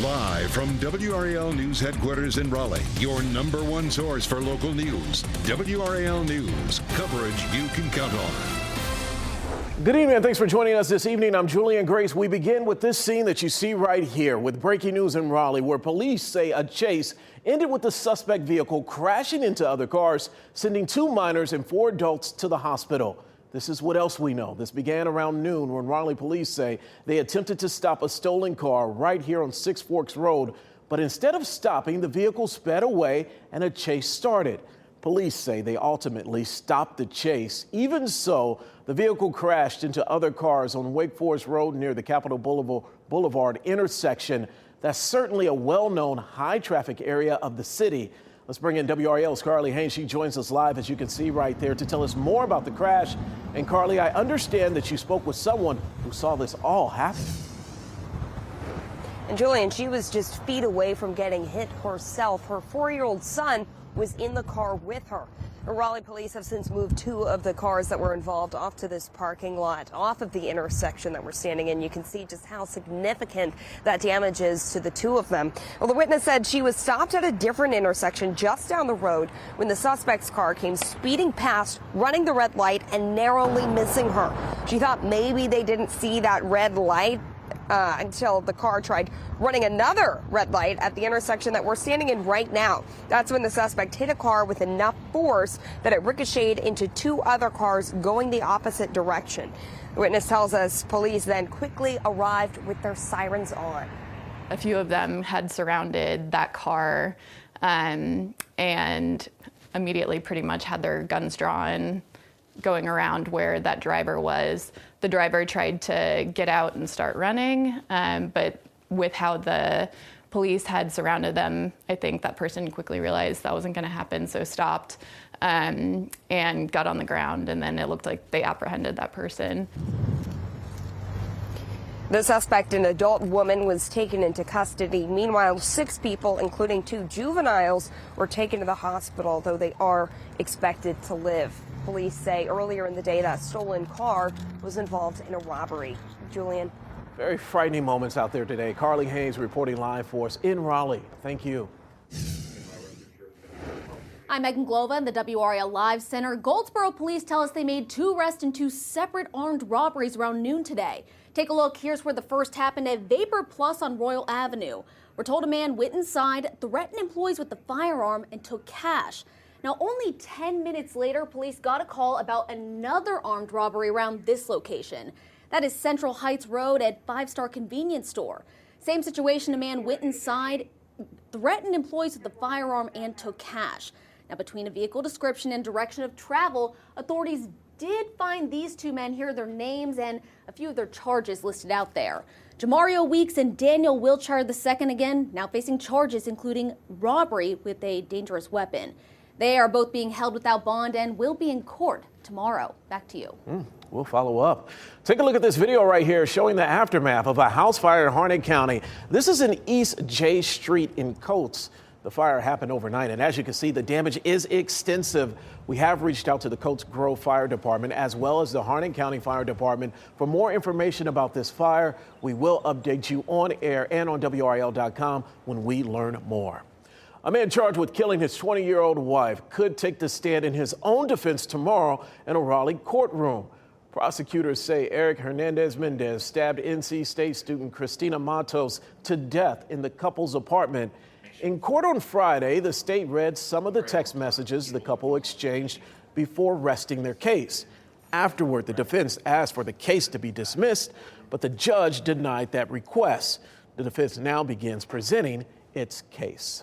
Live from WRAL News Headquarters in Raleigh, your number one source for local news. WRAL News, coverage you can count on. Good evening and thanks for joining us this evening. I'm Julian Grace. We begin with this scene that you see right here with breaking news in Raleigh, where police say a chase ended with the suspect vehicle crashing into other cars, sending 2 minors and 4 adults to the hospital. This is what else we know. This began around noon when Raleigh police say they attempted to stop a stolen car right here on Six Forks Road. But instead of stopping, the vehicle sped away and a chase started. Police say they ultimately stopped the chase. Even so, the vehicle crashed into other cars on Wake Forest Road near the Capitol Boulevard intersection. That's certainly a well-known high-traffic area of the city. Let's bring in WRAL's Carly Haynes. She joins us live, as you can see right there, to tell us more about the crash. And Carly, I understand that you spoke with someone who saw this all happen. And Julian, she was just feet away from getting hit herself. Her 4-year-old son was in the car with her. The Raleigh police have since moved 2 of the cars that were involved off to this parking lot, off of the intersection that we're standing in. You can see just how significant that damage is to the 2 of them. Well, the witness said she was stopped at a different intersection just down the road when the suspect's car came speeding past, running the red light and narrowly missing her. She thought maybe they didn't see that red light until the car tried running another red light at the intersection that we're standing in right now. That's when the suspect hit a car with enough force that it ricocheted into 2 other cars going the opposite direction. The witness tells us police then quickly arrived with their sirens on. A few of them had surrounded that car and immediately pretty much had their guns drawn, going around where that driver was. The driver tried to get out and start running, but with how the police had surrounded them, I think that person quickly realized that wasn't going to happen, so stopped and got on the ground, and then it looked like they apprehended that person. The suspect, an adult woman, was taken into custody. Meanwhile, 6 people, including 2 juveniles, were taken to the hospital, though they are expected to live. Police say earlier in the day that stolen car was involved in a robbery. Julian. Very frightening moments out there today. Carly Haynes reporting live for us in Raleigh. Thank you. I'm Megan Glova in the WRAL Live Center. Goldsboro police tell us they made 2 arrests in 2 separate armed robberies around noon today. Take a look. Here's where the first happened at Vapor Plus on Royal Avenue. We're told a man went inside, threatened employees with the firearm, and took cash. Now, only 10 minutes later, police got a call about another armed robbery around this location. That is Central Heights Road at 5 Star Convenience Store. Same situation, a man went inside, threatened employees with the firearm, and took cash. Now, between a vehicle description and direction of travel, authorities did find these 2 men. Here are their names and a few of their charges listed out there. Jamario Weeks and Daniel Wiltshire II again now facing charges including robbery with a dangerous weapon. They are both being held without bond and will be in court tomorrow. Back to you. We'll follow up. Take a look at this video right here showing the aftermath of a house fire in Harnett County. This is in East J Street in Coates. The fire happened overnight, and as you can see, the damage is extensive. We have reached out to the Coates Grove Fire Department as well as the Harnett County Fire Department for more information about this fire. We will update you on air and on WRAL.com when we learn more. A man charged with killing his 20-year-old wife could take the stand in his own defense tomorrow in a Raleigh courtroom. Prosecutors say Eric Hernandez-Mendez stabbed NC State student Christina Matos to death in the couple's apartment. In court on Friday, the state read some of the text messages the couple exchanged before resting their case. Afterward, the defense asked for the case to be dismissed, but the judge denied that request. The defense now begins presenting its case.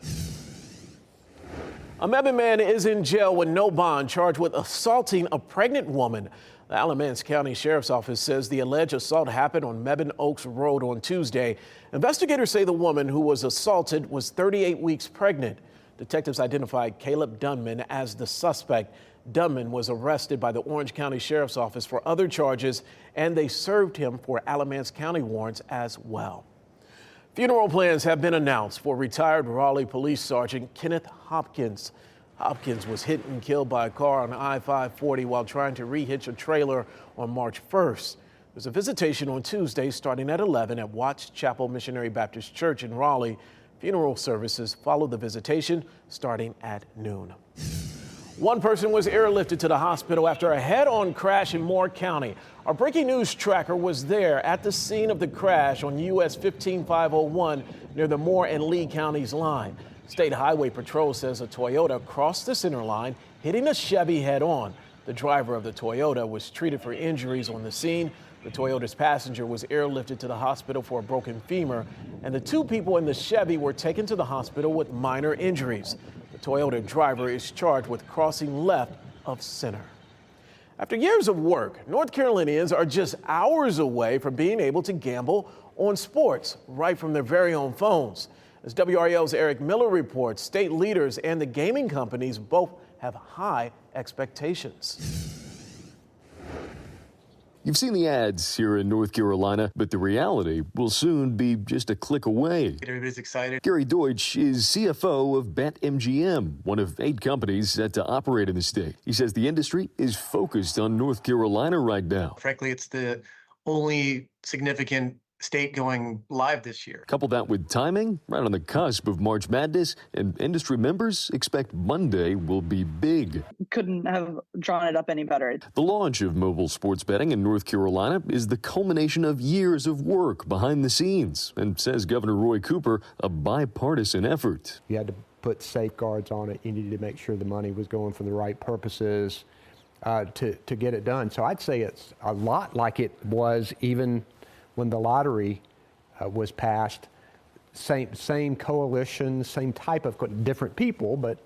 A Mebane man is in jail with no bond, charged with assaulting a pregnant woman. The Alamance County Sheriff's Office says the alleged assault happened on Mebane Oaks Road on Tuesday. Investigators say the woman who was assaulted was 38 weeks pregnant. Detectives identified Caleb Dunman as the suspect. Dunman was arrested by the Orange County Sheriff's Office for other charges, and they served him for Alamance County warrants as well. Funeral plans have been announced for retired Raleigh Police Sergeant Kenneth Hopkins. Hopkins was hit and killed by a car on I-540 while trying to rehitch a trailer on March 1st. There's a visitation on Tuesday starting at 11 at Watts Chapel Missionary Baptist Church in Raleigh. Funeral services follow the visitation starting at noon. One person was airlifted to the hospital after a head-on crash in Moore County. Our breaking news tracker was there at the scene of the crash on US 15501 near the Moore and Lee counties line. State Highway Patrol says a Toyota crossed the center line, hitting a Chevy head-on. The driver of the Toyota was treated for injuries on the scene. The Toyota's passenger was airlifted to the hospital for a broken femur, and the two people in the Chevy were taken to the hospital with minor injuries. The Toyota driver is charged with crossing left of center. After years of work, North Carolinians are just hours away from being able to gamble on sports right from their very own phones. As WRAL's Eric Miller reports, state leaders and the gaming companies both have high expectations. You've seen the ads here in North Carolina, but the reality will soon be just a click away. Everybody's excited. Gary Deutsch is CFO of BetMGM, one of 8 companies set to operate in the state. He says the industry is focused on North Carolina right now. Frankly, it's the only significant state going live this year. Couple that with timing, right on the cusp of March Madness, and industry members expect Monday will be big. Couldn't have drawn it up any better. The launch of mobile sports betting in North Carolina is the culmination of years of work behind the scenes, and says Governor Roy Cooper, a bipartisan effort. You had to put safeguards on it. You needed to make sure the money was going for the right purposes to get it done. So I'd say it's a lot like it was even when the lottery was passed. Same coalition, same type of different people, but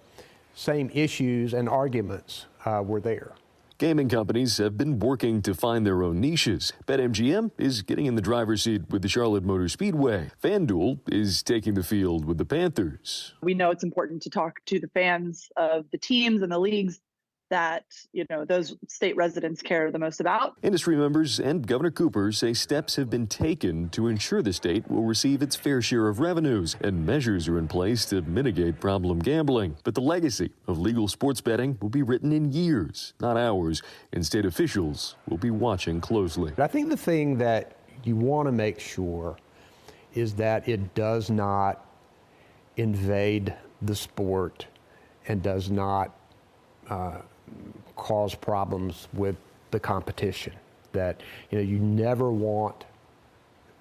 same issues and arguments were there. Gaming companies have been working to find their own niches. BetMGM is getting in the driver's seat with the Charlotte Motor Speedway. FanDuel is taking the field with the Panthers. We know it's important to talk to the fans of the teams and the leagues that, those state residents care the most about. Industry members and Governor Cooper say steps have been taken to ensure the state will receive its fair share of revenues, and measures are in place to mitigate problem gambling. But the legacy of legal sports betting will be written in years, not hours, and state officials will be watching closely. I think the thing that you want to make sure is that it does not invade the sport and does not cause problems with the competition. That you never want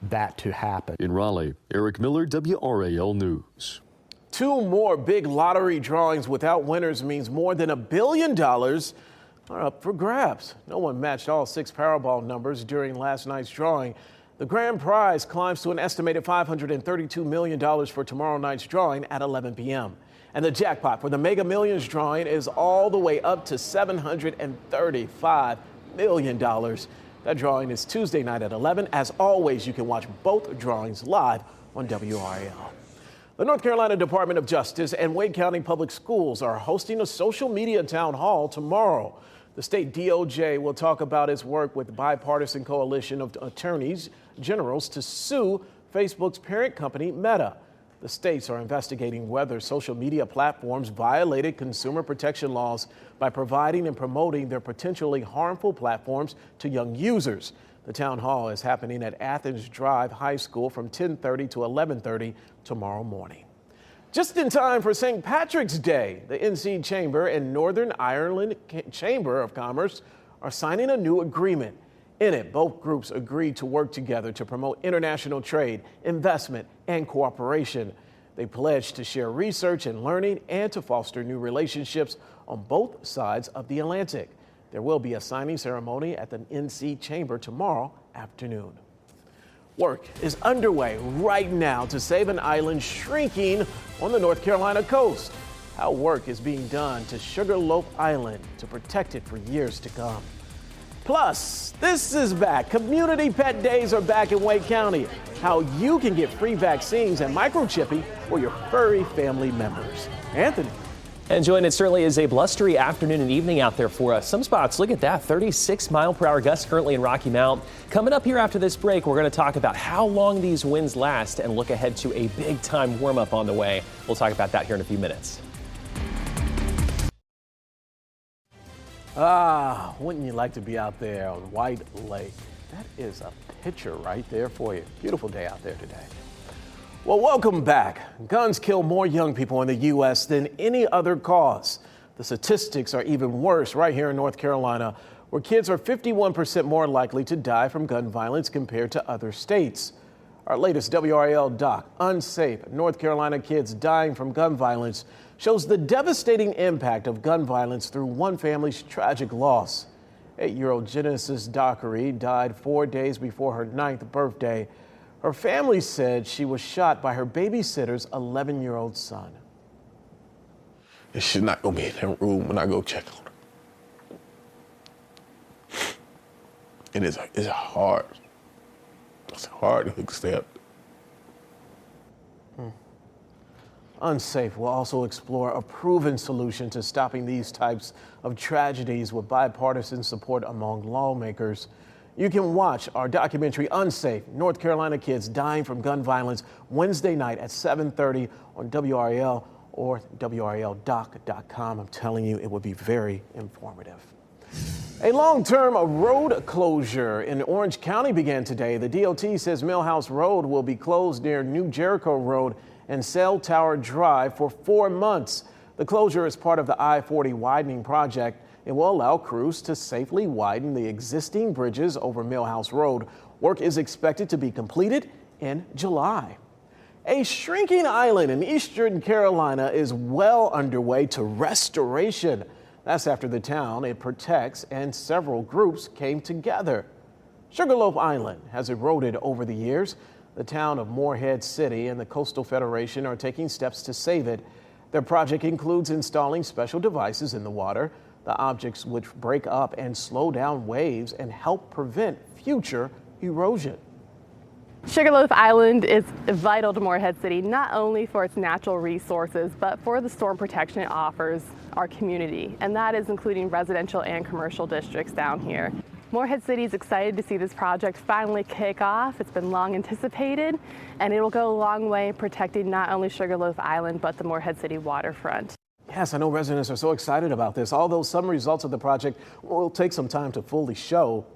that to happen. In Raleigh, Eric Miller, WRAL News. 2 more big lottery drawings without winners means more than $1 billion are up for grabs. No one matched all 6 Powerball numbers during last night's drawing. The grand prize climbs to an estimated $532 million for tomorrow night's drawing at 11 p.m. And the jackpot for the Mega Millions drawing is all the way up to $735 million. That drawing is Tuesday night at 11. As always, you can watch both drawings live on WRAL. The North Carolina Department of Justice and Wake County Public Schools are hosting a social media town hall tomorrow. The state DOJ will talk about its work with the bipartisan coalition of attorneys generals to sue Facebook's parent company, Meta. The states are investigating whether social media platforms violated consumer protection laws by providing and promoting their potentially harmful platforms to young users. The town hall is happening at Athens Drive High School from 10:30 to 11:30 tomorrow morning. Just in time for St. Patrick's Day, the NC Chamber and Northern Ireland Chamber of Commerce are signing a new agreement. In it, both groups agreed to work together to promote international trade, investment, and cooperation. They pledged to share research and learning and to foster new relationships on both sides of the Atlantic. There will be a signing ceremony at the NC Chamber tomorrow afternoon. Work is underway right now to save an island shrinking on the North Carolina coast. How work is being done to Sugarloaf Island to protect it for years to come. Plus, this is back. Community Pet Days are back in Wake County. How you can get free vaccines and microchipping for your furry family members. Anthony. And Joanne, it certainly is a blustery afternoon and evening out there for us. Some spots, look at that, 36-mile-per-hour gusts currently in Rocky Mount. Coming up here after this break, we're going to talk about how long these winds last and look ahead to a big-time warm-up on the way. We'll talk about that here in a few minutes. Wouldn't you like to be out there on White Lake? That is a picture right there for you. Beautiful day out there today. Well, welcome back. Guns kill more young people in the U.S. than any other cause. The statistics are even worse right here in North Carolina, where kids are 51% more likely to die from gun violence compared to other states. Our latest WRAL doc, Unsafe North Carolina Kids Dying from Gun Violence, shows the devastating impact of gun violence through one family's tragic loss. 8-year-old Genesis Dockery died 4 days before her 9th birthday. Her family said she was shot by her babysitter's 11-year-old son. And she's not gonna be in that room when I go check on her. And it's hard to accept. Unsafe will also explore a proven solution to stopping these types of tragedies with bipartisan support among lawmakers. You can watch our documentary Unsafe North Carolina Kids Dying from Gun Violence Wednesday night at 7:30 on WRAL or WRALdoc.com. I'm telling you, it would be very informative. A long-term road closure in Orange County began today. The DOT says Millhouse Road will be closed near New Jericho Road and Cell Tower Drive for 4 months. The closure is part of the I-40 widening project. It will allow crews to safely widen the existing bridges over Millhouse Road. Work is expected to be completed in July. A shrinking island in eastern Carolina is well underway to restoration. That's after the town it protects and several groups came together. Sugarloaf Island has eroded over the years. The town of Morehead City and the Coastal Federation are taking steps to save it. Their project includes installing special devices in the water, the objects which break up and slow down waves and help prevent future erosion. Sugarloaf Island is vital to Morehead City, not only for its natural resources, but for the storm protection it offers our community, and that is including residential and commercial districts down here. Morehead City is excited to see this project finally kick off. It's been long anticipated, and it will go a long way in protecting not only Sugarloaf Island, but the Morehead City waterfront. Yes, I know residents are so excited about this. Although some results of the project will take some time to fully show,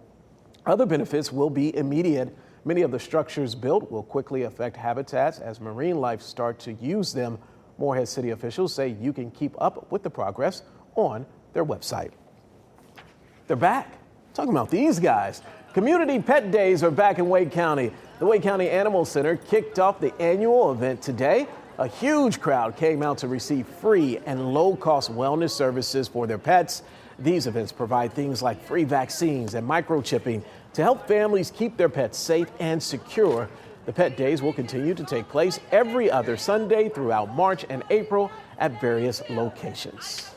other benefits will be immediate. Many of the structures built will quickly affect habitats as marine life start to use them. Morehead City officials say you can keep up with the progress on their website. They're back. Talking about these guys. Community Pet Days are back in Wake County. The Wake County Animal Center kicked off the annual event today. A huge crowd came out to receive free and low-cost wellness services for their pets. These events provide things like free vaccines and microchipping to help families keep their pets safe and secure. The Pet Days will continue to take place every other Sunday throughout March and April at various locations.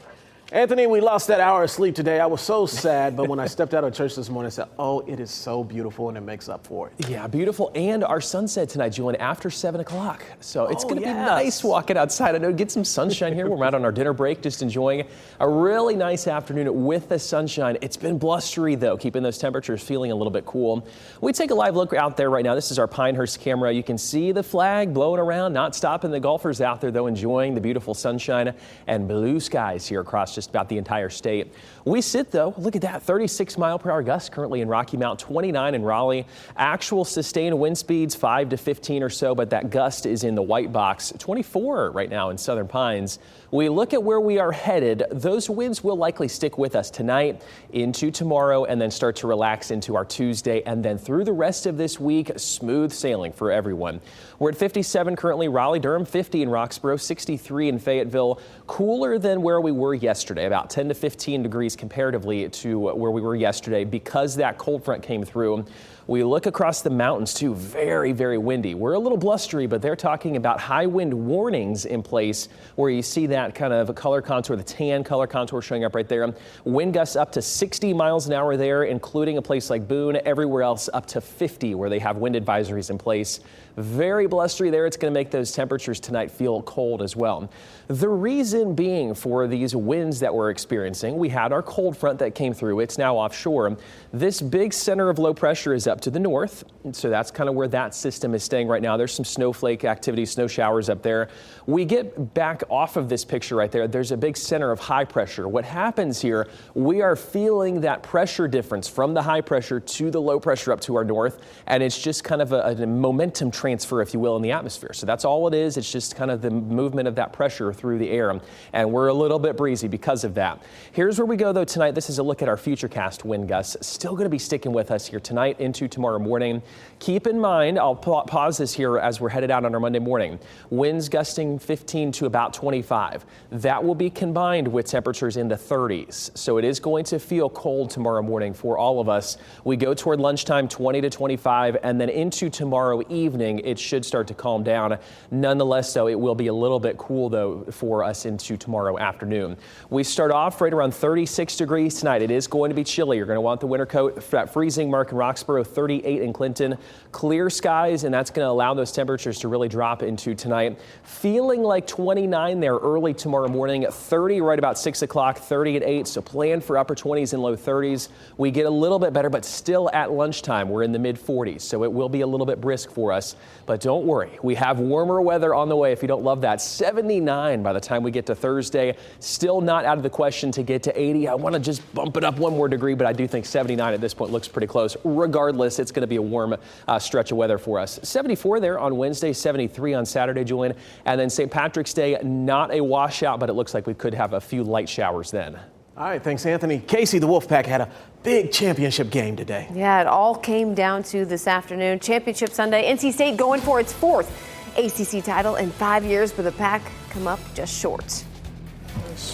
Anthony, we lost that hour of sleep today. I was so sad, but when I stepped out of church this morning, I said, oh, it is so beautiful, and it makes up for it. Yeah, beautiful. And our sunset tonight, Julian, after 7 o'clock. So it's going to be nice walking outside. I know, get some sunshine here. We're out on our dinner break, just enjoying a really nice afternoon with the sunshine. It's been blustery, though, keeping those temperatures feeling a little bit cool. We take a live look out there right now. This is our Pinehurst camera. You can see the flag blowing around, not stopping the golfers out there, though, enjoying the beautiful sunshine and blue skies here across just about the entire state. We sit, though, look at that, 36-mile-per-hour gusts currently in Rocky Mount, 29 in Raleigh. Actual sustained wind speeds 5 to 15 or so, but that gust is in the white box, 24 right now in Southern Pines. We look at where we are headed. Those winds will likely stick with us tonight into tomorrow and then start to relax into our Tuesday, and then through the rest of this week, smooth sailing for everyone. We're at 57 currently, Raleigh-Durham, 50 in Roxborough, 63 in Fayetteville. Cooler than where we were yesterday, about 10 to 15 degrees comparatively to where we were yesterday because that cold front came through. We look across the mountains, too, very, very windy. We're a little blustery, but they're talking about high wind warnings in place where you see that kind of color contour, the tan color contour showing up right there. Wind gusts up to 60 miles an hour there, including a place like Boone. Everywhere else up to 50 where they have wind advisories in place. Very blustery there. It's going to make those temperatures tonight feel cold as well. The reason being for these winds that we're experiencing, we had our cold front that came through. It's now offshore. This big center of low pressure is up up to the north. And so that's kind of where that system is staying right now. There's some snowflake activity, snow showers up there. We get back off of this picture right there. There's a big center of high pressure. What happens here, we are feeling that pressure difference from the high pressure to the low pressure up to our north. And it's just kind of a momentum transfer, if you will, in the atmosphere. So that's all it is. It's just kind of the movement of that pressure through the air. And we're a little bit breezy because of that. Here's where we go, though, tonight. This is a look at our futurecast wind gusts. Still going to be sticking with us here tonight into tomorrow morning. Keep in mind, I'll pause this here as we're headed out on our Monday morning. Winds gusting 15 to about 25. That will be combined with temperatures in the 30s. So it is going to feel cold tomorrow morning for all of us. We go toward lunchtime, 20 to 25, and then into tomorrow evening, it should start to calm down. Nonetheless, though, it will be a little bit cool, though, for us into tomorrow afternoon. We start off right around 36 degrees tonight. It is going to be chilly. You're going to want the winter coat. That freezing mark in Roxborough, 38 in Clinton. Clear skies, and that's going to allow those temperatures to really drop into tonight. Feeling like 29 there early tomorrow morning, 30 right about 6 o'clock, 30 at 8. So plan for upper 20s and low 30s. We get a little bit better, but still at lunchtime, we're in the mid 40s. So it will be a little bit brisk for us. But don't worry, we have warmer weather on the way if you don't love that. 79 by the time we get to Thursday. Still not out of the question to get to 80. I want to just bump it up one more degree, but I do think 79 at this point looks pretty close. Regardless, it's going to be a warm stretch of weather for us. 74 there on Wednesday, 73 on Saturday, Julian. And then St. Patrick's Day, not a washout, but it looks like we could have a few light showers then. All right, thanks, Anthony. Casey, the Wolfpack had a big championship game today. Yeah, it all came down to this afternoon. Championship Sunday. NC State going for its fourth ACC title in 5 years, but the Pack come up just short.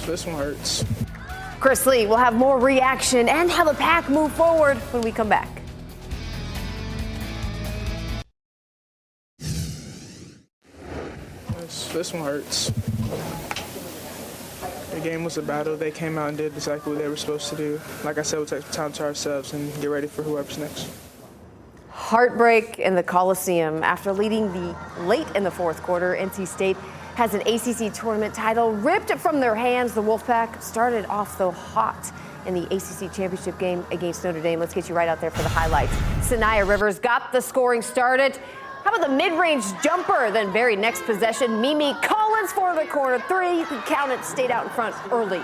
This one hurts. Chris Lee will have more reaction and how the Pack move forward when we come back. This one hurts. The game was a battle. They came out and did exactly what they were supposed to do. Like I said, we'll take time to ourselves and get ready for whoever's next. Heartbreak in the Coliseum. After leading the late in the fourth quarter, NC State has an ACC tournament title ripped from their hands. The Wolfpack started off, though, hot in the ACC championship game against Notre Dame. Let's get you right out there for the highlights. Sanaya Rivers got the scoring started. How about the mid-range jumper? Then very next possession, Mimi Collins for the corner three. You can count it, stayed out in front early.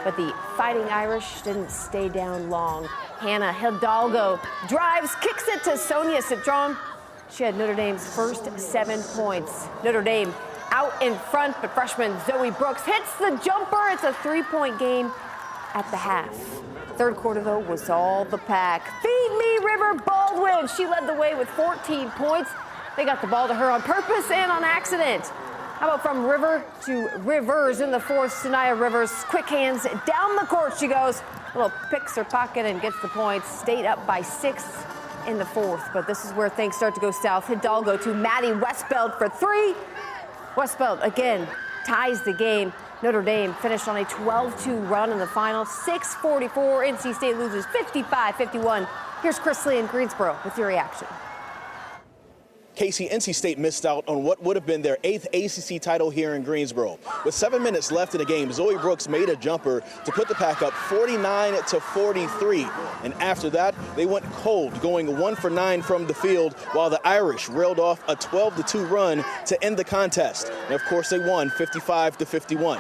But the Fighting Irish didn't stay down long. Hannah Hidalgo drives, kicks it to Sonia Citron. She had Notre Dame's first 7 points. Notre Dame out in front, but freshman Zoe Brooks hits the jumper. It's a 3-point game at the half. Third quarter, though, was all the Pack. Feed me, River Baldwin. She led the way with 14 points. They got the ball to her on purpose and on accident. How about from River to Rivers in the fourth? Sanaya Rivers, quick hands down the court she goes. Little picks her pocket and gets the points. Stayed up by 6 in the fourth, but this is where things start to go south. Hidalgo to Maddie Westbeld for three. Westbeld again ties the game. Notre Dame finished on a 12-2 run in the final. 6:44. NC State loses 55-51. Here's Chris Lee in Greensboro with your reaction. Casey, NC State missed out on what would have been their 8th ACC title here in Greensboro. With 7 minutes left in the game, Zoe Brooks made a jumper to put the Pack up 49-43. And after that, they went cold, going 1 for 9 from the field, while the Irish reeled off a 12-2 run to end the contest. And of course, they won 55-51.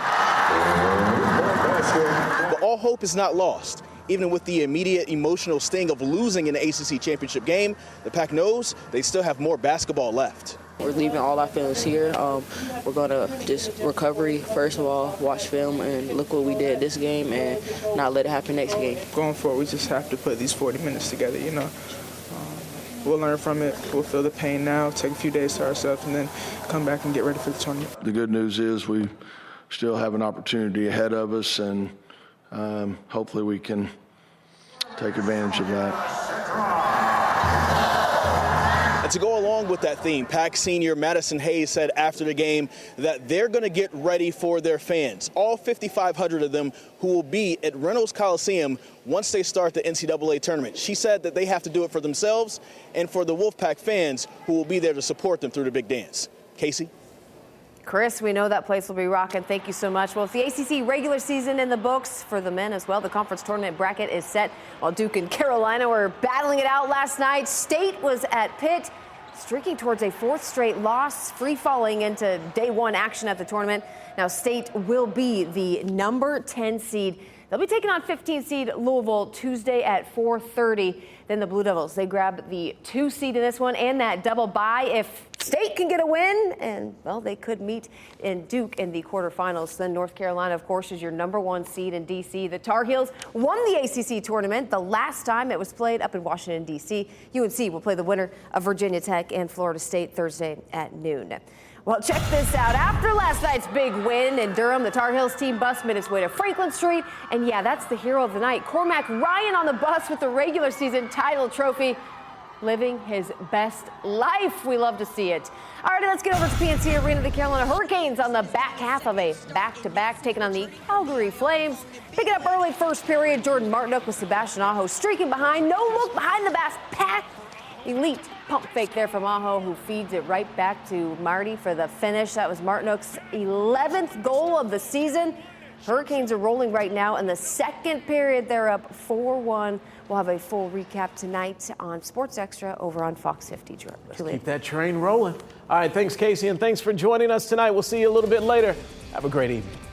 But all hope is not lost. Even with the immediate emotional sting of losing an ACC championship game, the Pack knows they still have more basketball left. We're leaving all our feelings here. We're going to just recovery, first of all, watch film, and look what we did this game and not let it happen next game. Going forward, we just have to put these 40 minutes together, you know. We'll learn from it. We'll feel the pain now, take a few days to ourselves, and then come back and get ready for the tournament. The good news is we still have an opportunity ahead of us, and hopefully we can take advantage of that. And to go along with that theme, Pack senior Madison Hayes said after the game that they're going to get ready for their fans, all 5,500 of them who will be at Reynolds Coliseum once they start the NCAA tournament. She said that they have to do it for themselves and for the Wolfpack fans who will be there to support them through the big dance. Casey? Chris, we know that place will be rocking. Thank you so much. Well, if the ACC regular season in the books for the men as well, the conference tournament bracket is set. While Duke and Carolina were battling it out last night, State was at Pitt, streaking towards a fourth straight loss, free-falling into day one action at the tournament. Now, State will be the number 10 seed. They'll be taking on 15 seed Louisville Tuesday at 4:30. Then the Blue Devils, they grab the 2 seed in this one and that double bye. If State can get a win, and well, they could meet in Duke in the quarterfinals. Then North Carolina, of course, is your number 1 seed in D.C. The Tar Heels won the ACC tournament the last time it was played up in Washington, D.C. UNC will play the winner of Virginia Tech and Florida State Thursday at noon. Well, check this out. After last night's big win in Durham, the Tar Heels team bus made its way to Franklin Street. And yeah, that's the hero of the night, Cormac Ryan, on the bus with the regular season title trophy, living his best life. We love to see it. All right, let's get over to PNC Arena. The Carolina Hurricanes on the back half of a back-to-back, taking on the Calgary Flames. Picking up early first period, Jordan Martinook with Sebastian Aho streaking behind. No look behind the pack. Elite pump fake there from Aho, who feeds it right back to Marty for the finish. That was Martinook's 11th goal of the season. Hurricanes are rolling right now. In the second period, they're up 4-1. We'll have a full recap tonight on Sports Extra over on Fox 50. Let's keep that train rolling. All right, thanks, Casey, and thanks for joining us tonight. We'll see you a little bit later. Have a great evening.